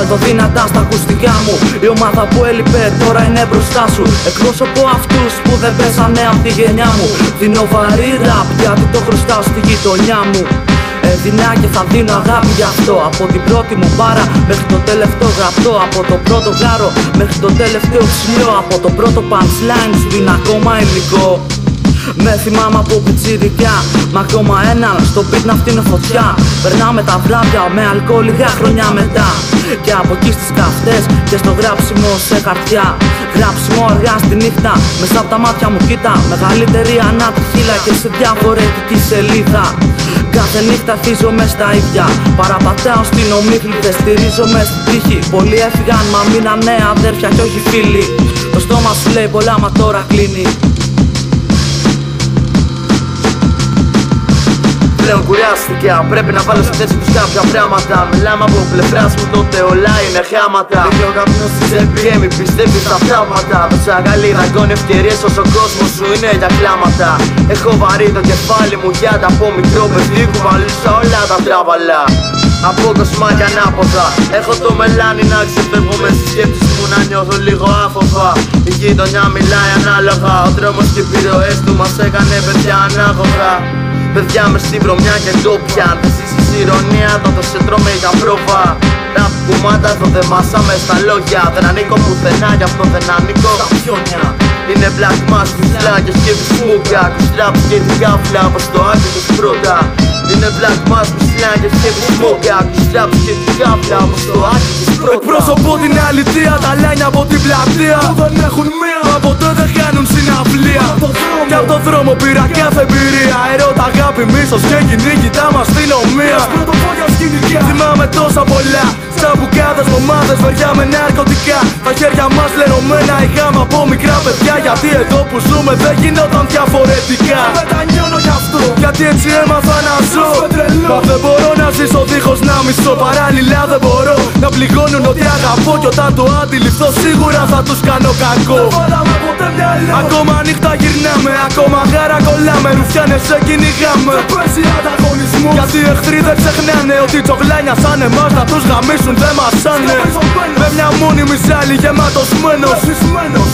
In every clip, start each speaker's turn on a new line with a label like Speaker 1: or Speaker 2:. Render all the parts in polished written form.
Speaker 1: Βγάλω δυνατά στα ακουστικά μου. Η ομάδα που έλειπε τώρα είναι μπροστά σου. Εκπρόσωπο αυτούς που δεν πέσανε απ' τη γενιά μου. Δίνω βαρύ ραπ γιατί το χρωστάω στη γειτονιά μου. Έδινα και θα δίνω αγάπη γι' αυτό. Από την πρώτη μου μπάρα μέχρι το τελευταίο γραπτό. Από το πρώτο γάρο μέχρι το τελευταίο ψηλό. Από το πρώτο punchline σου είναι ακόμα υλικό. Με θυμάμαι από πιτσιρικιά, μα ακόμα έναν στο beat να φτύνω φωτιά. Περνάμε τα βράδια με αλκοόλ λίγα χρόνια μετά. Και από εκεί στις καυτές και στο γράψιμο σε χαρτιά. Γράψιμο αργά στη νύχτα, μέσα από τα μάτια μου κοίτα. Μεγαλύτερη ανάτριχίλα και σε διαφορετική σελίδα. Κάθε νύχτα θύζομαι στα ίδια. Παραπατάω στην ομίχλη, δεν στηρίζομαι στην τύχη. Πολλοί έφυγαν μα μείνανε αδέρφια και όχι φίλοι. Το στόμα σου λέει πολλά μα τώρα κλείνει.
Speaker 2: Πλέον κουράστηκα, πρέπει να βάλω στη θέση τους κάποια πράγματα. Μιλάμε από πλευράς μου τότε όλα είναι χάματα. Έχει ο καπνός στη τσέπη και μη πιστεύει στα θαύματα. Δώσα γαλή δαγκώνει ευκαιρίες όσο ο κόσμος σου είναι για κλάματα. Έχω βαρύ το κεφάλι μου για τα από μικρό παιδί, κουβαλούσα όλα τα τράβαλα. Από κοσμάκια ανάποδα, έχω το μελάνι να ξεφεύγω με στις σκέψεις μου να νιώθω λίγο άφοβα. Η γειτονιά μιλάει ανάλογα, ο δρόμος και οι επιρροές του μας έκανε παιδιά ανάγωγα. Παιδιά με στη βρωμιά και ντόπια, αν δεν ζήσεις ηρωνία τότε σε τρώμε για πρόβα. Ραπ κουμάτα εδώ δεν μάσαμε στα λόγια. Δεν ανήκω πουθενά γι' αυτό δεν ανήκω στα πιόνια. Είναι black mask, κουστλά και σκέφτης μούγκα. Κουστράπ και την κάφλα όπως το άκρη τους πρώτα. Είναι black mask, κουστλά και σκέφτης μούγκα. Κουστράπ και την κάφλα όπως το άκρη τους πρώτα.
Speaker 1: Εκπρόσωπο την αλήθεια, τα λένια από την πλατεία που δεν έχουν μία, από τότε δεν κάνουν συναυλία. Κι απ' το δρόμο πήρα κάθε εμπειρία. Ερώτα, αγάπη, μίσος και κοινή τα μας αστυνομία. Θυμάμαι τόσα πολλά, σαν μπουκάδες, μομάδες, βαριά με ναρκωτικά. Τα χέρια μας λερωμένα είχαμε από μικρά παιδιά. Γιατί εδώ που ζούμε δεν γινόταν διαφορετικά. Μετανιώνω γι' αυτό, γιατί έτσι έμαθα να ζω. Μα δεν μπορώ να ζήσω δίχως να μισώ. Παράλληλα δεν μπορώ να πληγώνουν ότι αγαπώ. Κι όταν το αντιληφθώ σίγουρα θα τους κάνω κακό. Ακόμα νύχτα γυρνάμε, ακόμα γάρα κολλάμε. Ρουφιάνες σε κυνηγάμε, δεν παίζει ανταγωνισμό. Γιατί οι εχθροί δεν ξεχνάνε ότι τσογλάνια σαν εμάς να τους γαμίσουν δεν μασάνε. Με μια μόνιμη ζάλη γεμάτος μένος,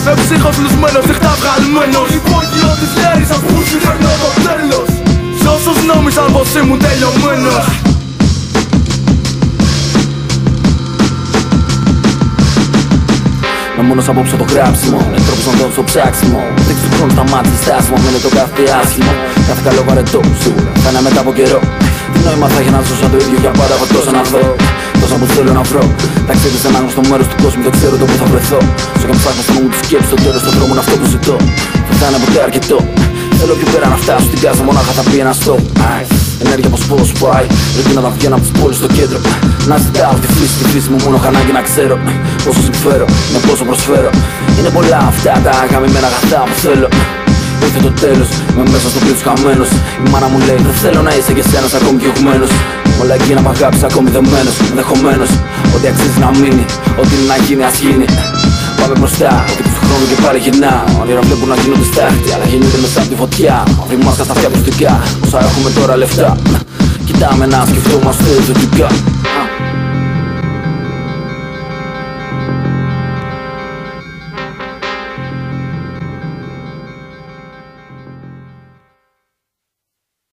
Speaker 1: με ψύχος λουσμένος, νύχτα βγαλμένος. Υπόγειο της λέρισσας που συγχωρνώ το τέλος. Σ' όσους νόμιζαν πως ήμουν τελειωμένος.
Speaker 3: Να μόνος απόψε το γράψιμο, με τρόπους να δώσω ψάξιμο. Δείξου του χρόνου σταμάτησε στάσιμο, μένει το κάθε άσχημο. Κάθε καλό βαρετό, σίγουρα θα είναι μετά από καιρό. Τι νόημα θα έχει να ζω σαν το ίδιο για πάντα από τόσα να δω. Τόσα που θέλω να βρω. Ταξίδι σε ένα γνωστό μέρος του κόσμου, δεν ξέρω το που θα βρεθώ. Όσο και αν ψάχνω στο νου μου τη σκέψη, στο τέλος στον δρόμο είναι αυτό που ζητώ. Δεν θα είναι ποτέ αρκετό. Θέλω πιο πέρα να φτάσω στην casa, μονάχα θα πει ένα stop. Ενέργεια πως πώς πάει, πρέπει να τα βγαίνω από τις πόλεις στο κέντρο. Να ζητάω τη φύση μου μόνο χανάκι να ξέρω πόσο συμφέρω, με πόσο προσφέρω. Είναι πολλά αυτά τα αγαπημένα αγαθά που θέλω. Ήρθε το τέλος, είμαι μέσα στο πλήθος χαμένος. Η μάνα μου λέει δεν θέλω να είσαι και σένας ακόμη διωγμένος. Όλα εκείνα που αγάπησα ακόμη δεμένος. Ενδεχομένως ότι αξίζει να μείνει, ό,τι είναι να γίνει ας γίνει. Πάμε μπροστά, ότι του χρόνου και πάλι γυρνά. Όνειρα βλέπουν να γίνονται στάχτη, αλλά γεννιούνται μέσα από τη φωτιά. Μαύρη μάσκα στα αυτιά προστικά, όσα έχουμε τώρα λεφτά. Κοιτάμε να σκεφτόμαστε ζωτικά.